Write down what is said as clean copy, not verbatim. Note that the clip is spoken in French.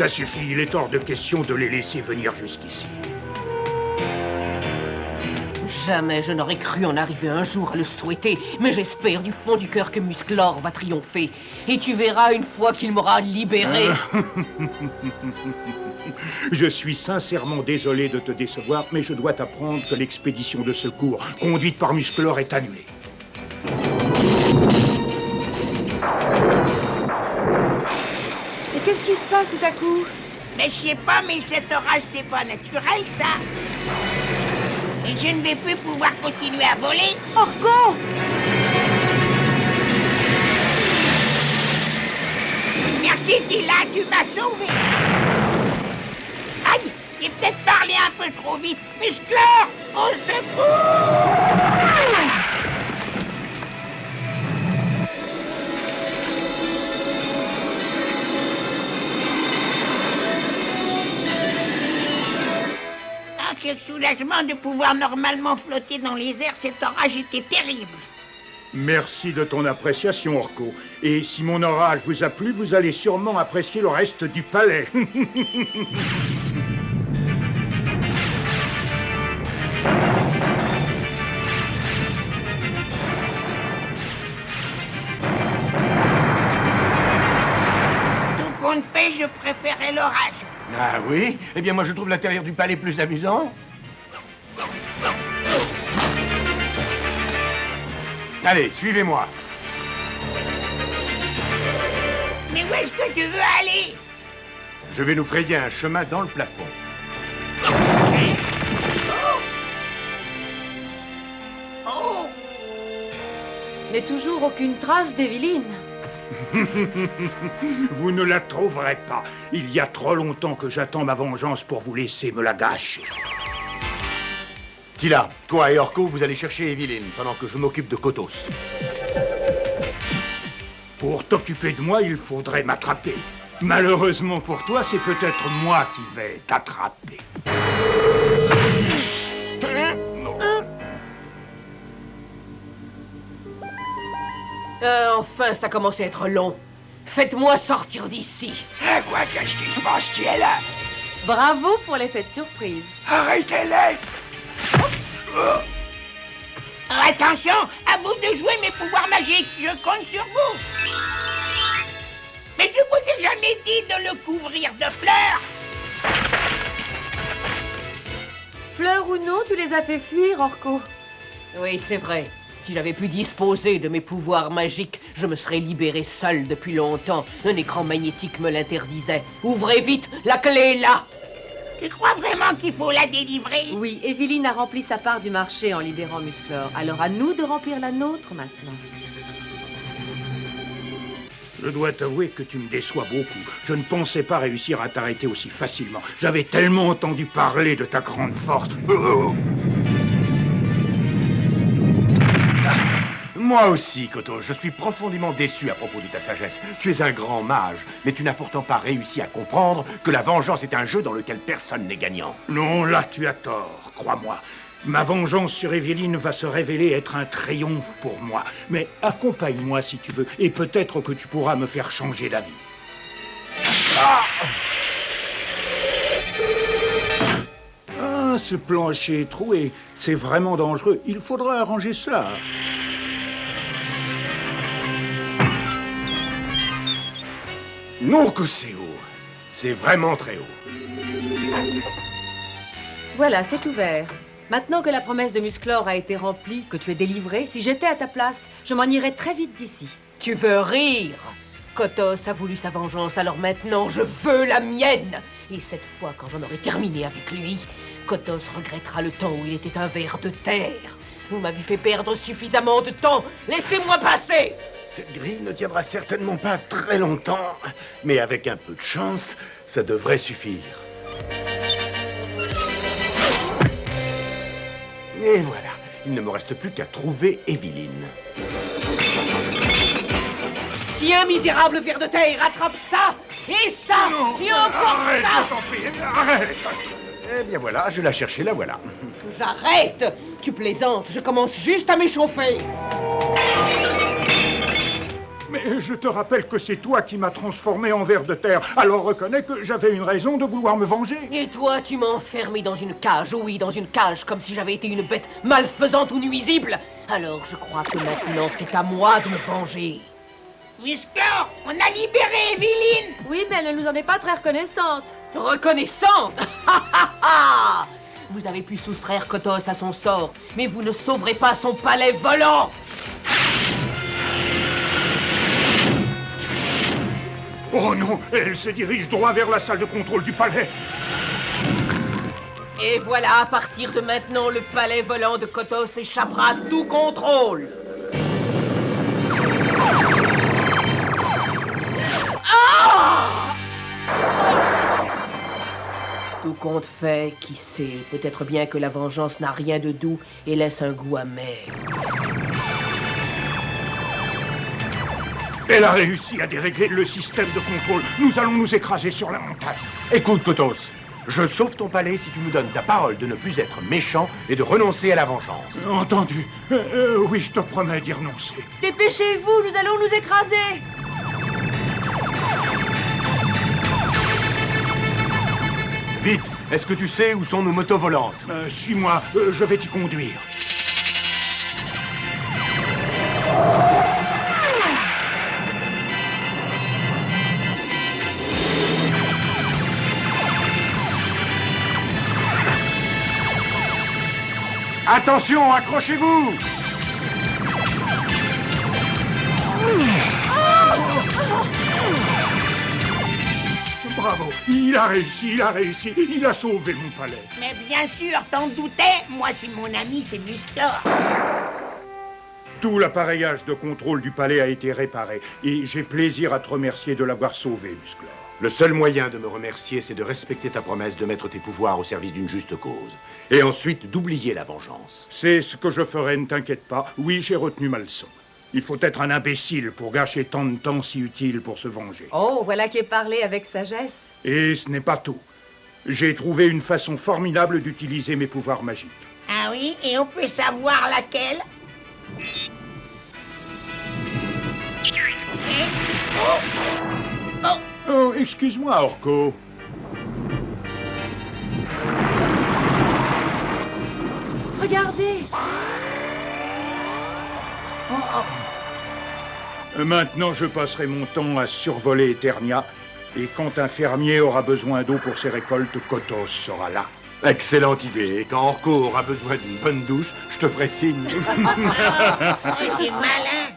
Ça suffit, il est hors de question de les laisser venir jusqu'ici. Jamais je n'aurais cru en arriver un jour à le souhaiter, mais j'espère du fond du cœur que Musclor va triompher. Et tu verras une fois qu'il m'aura libéré. Je suis sincèrement désolé de te décevoir, mais je dois t'apprendre que l'expédition de secours conduite par Musclor est annulée. Mais qu'est-ce qui se passe tout à coup? Mais je sais pas, mais cet orage, c'est pas naturel, ça. Et je ne vais plus pouvoir continuer à voler. Orko! Merci, Tila, tu m'as sauvé. Aïe, j'ai peut-être parlé un peu trop vite. Musclor, au secours! Ah, quel soulagement de pouvoir normalement flotter dans les airs. Cet orage était terrible. Merci de ton appréciation, Orko. Et si mon orage vous a plu, vous allez sûrement apprécier le reste du palais. Tout compte fait, je préférais l'orage. Ah oui? Eh bien, moi, je trouve l'intérieur du palais plus amusant. Allez, suivez-moi. Mais où est-ce que tu veux aller? Je vais nous frayer un chemin dans le plafond. Oh! Mais toujours aucune trace d'Evelyne. Vous ne la trouverez pas. Il y a trop longtemps que j'attends ma vengeance pour vous laisser me la gâcher. Tila, toi et Orko, vous allez chercher Evelyne pendant que je m'occupe de Kotos. Pour t'occuper de moi, il faudrait m'attraper. Malheureusement pour toi, c'est peut-être moi qui vais t'attraper. Enfin, ça commence à être long. Faites-moi sortir d'ici. Quoi, qu'est-ce qui se passe? Qui est là? Bravo pour l'effet de surprise. Arrêtez-les! Attention, à vous de jouer mes pouvoirs magiques. Je compte sur vous. Mais je vous ai jamais dit de le couvrir de fleurs. Fleurs ou non, tu les as fait fuir, Orko. Oui, c'est vrai. Si j'avais pu disposer de mes pouvoirs magiques, je me serais libéré seul depuis longtemps. Un écran magnétique me l'interdisait. Ouvrez vite, la clé est là! Tu crois vraiment qu'il faut la délivrer? Oui, Evelyne a rempli sa part du marché en libérant Musclor. Alors à nous de remplir la nôtre maintenant. Je dois t'avouer que tu me déçois beaucoup. Je ne pensais pas réussir à t'arrêter aussi facilement. J'avais tellement entendu parler de ta grande force. Moi aussi, Kotos, je suis profondément déçu à propos de ta sagesse. Tu es un grand mage, mais tu n'as pourtant pas réussi à comprendre que la vengeance est un jeu dans lequel personne n'est gagnant. Non, là tu as tort, crois-moi. Ma vengeance sur Evelyne va se révéler être un triomphe pour moi. Mais accompagne-moi si tu veux, et peut-être que tu pourras me faire changer d'avis. Ah, ce plancher est troué. C'est vraiment dangereux. Il faudra arranger cela. Non que c'est haut. C'est vraiment très haut. Voilà, c'est ouvert. Maintenant que la promesse de Musclor a été remplie, que tu es délivré, si j'étais à ta place, je m'en irais très vite d'ici. Tu veux rire? Kotos a voulu sa vengeance, alors maintenant je veux la mienne. Et cette fois, quand j'en aurai terminé avec lui, Kotos regrettera le temps où il était un ver de terre. Vous m'avez fait perdre suffisamment de temps. Laissez-moi passer! Cette grille ne tiendra certainement pas très longtemps, mais avec un peu de chance, ça devrait suffire. Et voilà, il ne me reste plus qu'à trouver Evelyne. Tiens, misérable ver de terre, attrape ça! Et ça! Et encore Arrête, ça! je t'en prie, arrête! Eh bien voilà, je la cherchais, la voilà. J'arrête! Tu plaisantes, je commence juste à m'échauffer! Mais je te rappelle que c'est toi qui m'as transformé en ver de terre. Alors reconnais que j'avais une raison de vouloir me venger. Et toi, tu m'as enfermé dans une cage, oui, dans une cage, comme si j'avais été une bête malfaisante ou nuisible. Alors je crois que maintenant, c'est à moi de me venger. Musclor, on a libéré Evelyne. Oui, mais elle ne nous en est pas très reconnaissante. Reconnaissante. Vous avez pu soustraire Kotos à son sort, mais vous ne sauverez pas son palais volant. Oh non, elle se dirige droit vers la salle de contrôle du palais. Et voilà, à partir de maintenant, le palais volant de Kotos échappera à tout contrôle. Tout compte fait, qui sait, peut-être bien que la vengeance n'a rien de doux et laisse un goût amer. Elle a réussi à dérégler le système de contrôle. Nous allons nous écraser sur la montagne. Écoute, Kotos, je sauve ton palais si tu nous donnes ta parole de ne plus être méchant et de renoncer à la vengeance. Entendu. Oui, je te promets d'y renoncer. Dépêchez-vous, nous allons nous écraser. Vite, est-ce que tu sais où sont nos motos volantes? Suis-moi, je vais t'y conduire. Attention, accrochez-vous! Bravo, il a réussi, il a sauvé mon palais. Mais bien sûr, t'en doutais. Moi, c'est mon ami, c'est Musclor. Tout l'appareillage de contrôle du palais a été réparé et j'ai plaisir à te remercier de l'avoir sauvé, Musclor. Le seul moyen de me remercier, c'est de respecter ta promesse de mettre tes pouvoirs au service d'une juste cause. Et ensuite, d'oublier la vengeance. C'est ce que je ferai, ne t'inquiète pas. Oui, j'ai retenu ma leçon. Il faut être un imbécile pour gâcher tant de temps si utile pour se venger. Oh, voilà qui est parlé avec sagesse. Et ce n'est pas tout. J'ai trouvé une façon formidable d'utiliser mes pouvoirs magiques. Ah oui, et on peut savoir laquelle? Oh, excuse-moi, Orko. Regardez. Maintenant, je passerai mon temps à survoler Eternia. Et quand un fermier aura besoin d'eau pour ses récoltes, Kotos sera là. Excellente idée. Et quand Orko aura besoin d'une bonne douche, je te ferai signe. C'est malin.